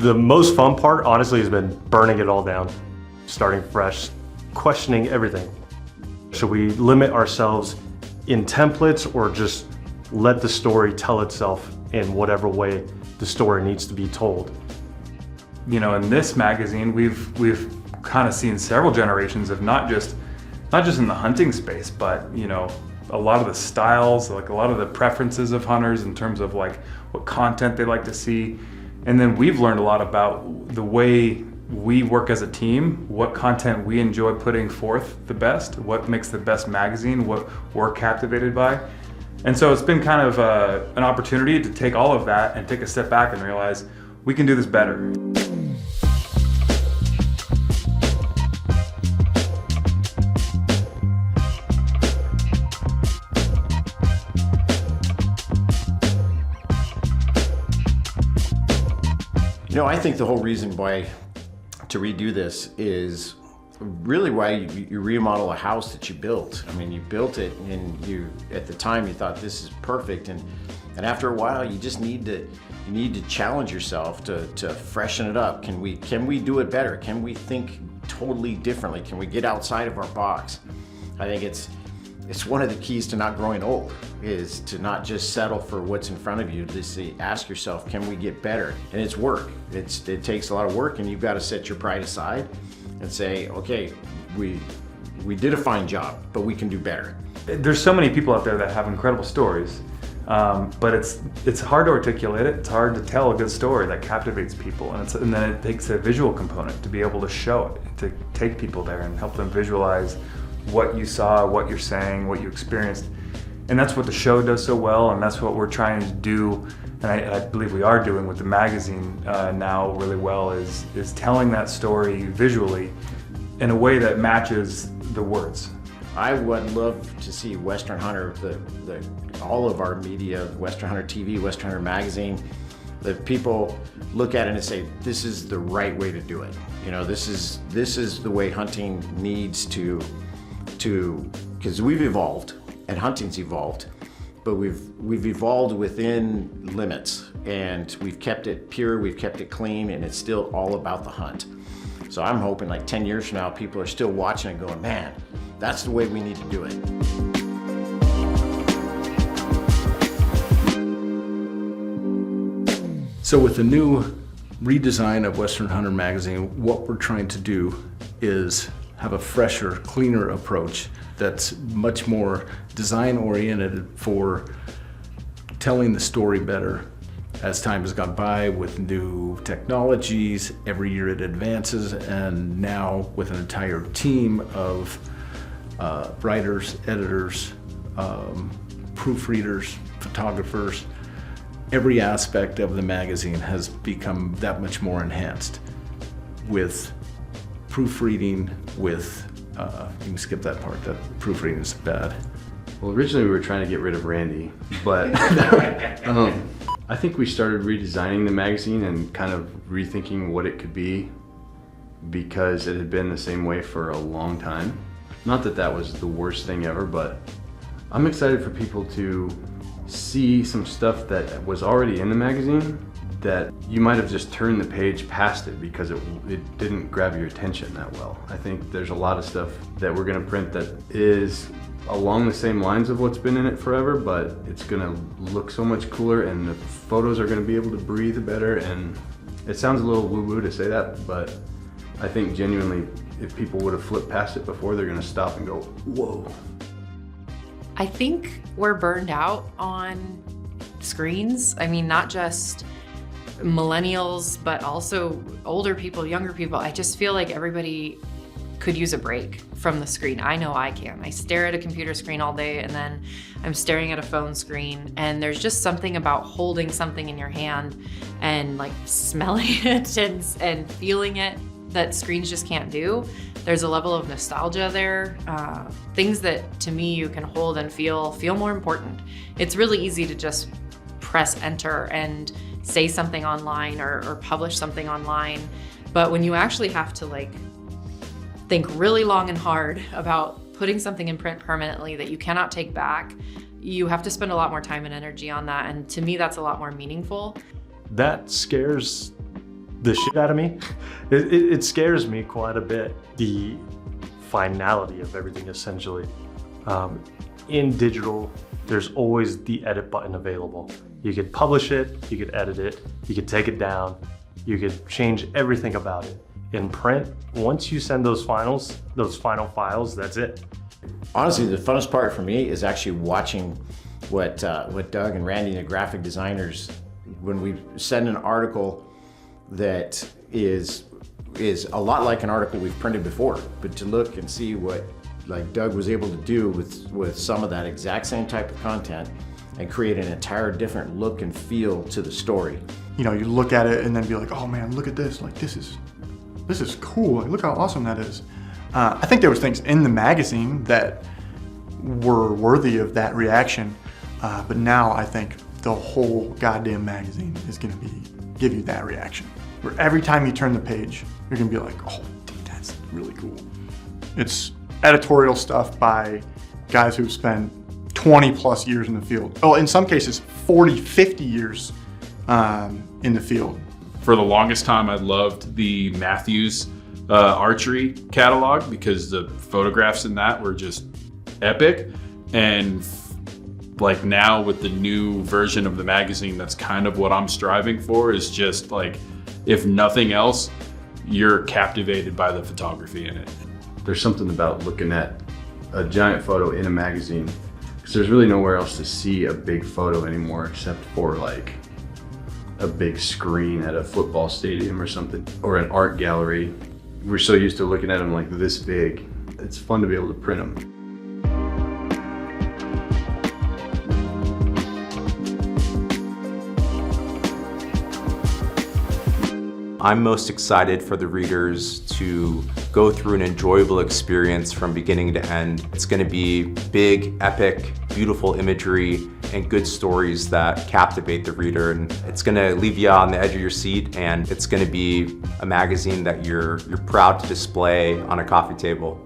The most fun part, honestly, has been burning it all down, starting fresh, questioning everything. Should we limit ourselves in templates or just let the story tell itself in whatever way the story needs to be told? You know, in this magazine, we've kind of seen several generations of not just in the hunting space, but you know, a lot of the styles, like a lot of the preferences of hunters in terms of like what content they like to see. And then we've learned a lot about the way we work as a team, what content we enjoy putting forth the best, what makes the best magazine, what we're captivated by. And so it's been kind of an opportunity to take all of that and take a step back and realize we can do this better. You know, I think the whole reason why to redo this is really why you remodel a house that you built. I mean, you built it and at the time you thought this is perfect, and after a while you just need to challenge yourself to freshen it up. Can we do it better? Can we think totally differently? Can we get outside of our box? I think it's one of the keys to not growing old, is to not just settle for what's in front of you, to ask yourself, can we get better? And it's work. It takes a lot of work, and you've got to set your pride aside and say, okay, we did a fine job, but we can do better. There's so many people out there that have incredible stories, but it's hard to articulate it. It's hard to tell a good story that captivates people, and then it takes a visual component to be able to show it, to take people there and help them visualize what you saw, what you're saying, what you experienced. And that's what the show does so well, and that's what we're trying to do, and I believe we are doing with the magazine now really well, is telling that story visually in a way that matches the words. I would love to see Western Hunter, all of our media, Western Hunter TV, Western Hunter magazine, that people look at it and say, this is the right way to do it. You know, this is the way hunting needs to, because we've evolved and hunting's evolved, but we've evolved within limits, and we've kept it pure, we've kept it clean, and it's still all about the hunt. So I'm hoping like 10 years from now, people are still watching and going, man, that's the way we need to do it. So with the new redesign of Western Hunter magazine, what we're trying to do is have a fresher, cleaner approach that's much more design-oriented for telling the story better. As time has gone by with new technologies, every year it advances, and now with an entire team of writers, editors, proofreaders, photographers, every aspect of the magazine has become that much more enhanced with proofreading, with, you can skip that part, that proofreading is bad. Well, originally we were trying to get rid of Randy, but I think we started redesigning the magazine and kind of rethinking what it could be, because it had been the same way for a long time. Not that that was the worst thing ever, but I'm excited for people to see some stuff that was already in the magazine that you might have just turned the page past it because it didn't grab your attention that well. I think there's a lot of stuff that we're gonna print that is along the same lines of what's been in it forever, but it's gonna look so much cooler, and the photos are gonna be able to breathe better. And it sounds a little woo-woo to say that, but I think genuinely, if people would have flipped past it before, they're gonna stop and go, whoa. I think we're burned out on screens. I mean, not just millennials, but also older people, younger people. I just feel like everybody could use a break from the screen. I know I can. I stare at a computer screen all day, and then I'm staring at a phone screen, and there's just something about holding something in your hand and like smelling it and feeling it that screens just can't do. There's a level of nostalgia there. Things that to me you can hold and feel more important. It's really easy to just press enter and say something online or publish something online. But when you actually have to like think really long and hard about putting something in print permanently that you cannot take back, you have to spend a lot more time and energy on that. And to me, that's a lot more meaningful. That scares the shit out of me. It scares me quite a bit, the finality of everything essentially. In digital, there's always the edit button available. You could publish it, you could edit it, you could take it down, you could change everything about it. In print, once you send those final files, that's it. Honestly, the funnest part for me is actually watching what Doug and Randy, the graphic designers, when we send an article that is a lot like an article we've printed before, but to look and see what like Doug was able to do with some of that exact same type of content and create an entire different look and feel to the story. You know, you look at it and then be like, oh man, look at this, like this is cool, like, look how awesome that is. I think there was things in the magazine that were worthy of that reaction, but now I think the whole goddamn magazine is gonna give you that reaction. Where every time you turn the page, you're gonna be like, oh, dude, that's really cool. It's editorial stuff by guys who've spent 20 plus years in the field. Oh, in some cases, 40, 50 years in the field. For the longest time, I loved the Matthews archery catalog because the photographs in that were just epic. And like now with the new version of the magazine, that's kind of what I'm striving for, is just like, if nothing else, you're captivated by the photography in it. There's something about looking at a giant photo in a magazine, because there's really nowhere else to see a big photo anymore except for like a big screen at a football stadium or something, or an art gallery. We're so used to looking at them like this big. It's fun to be able to print them. I'm most excited for the readers to go through an enjoyable experience from beginning to end. It's going to be big, epic, beautiful imagery and good stories that captivate the reader. And it's going to leave you on the edge of your seat, and it's going to be a magazine that you're proud to display on a coffee table.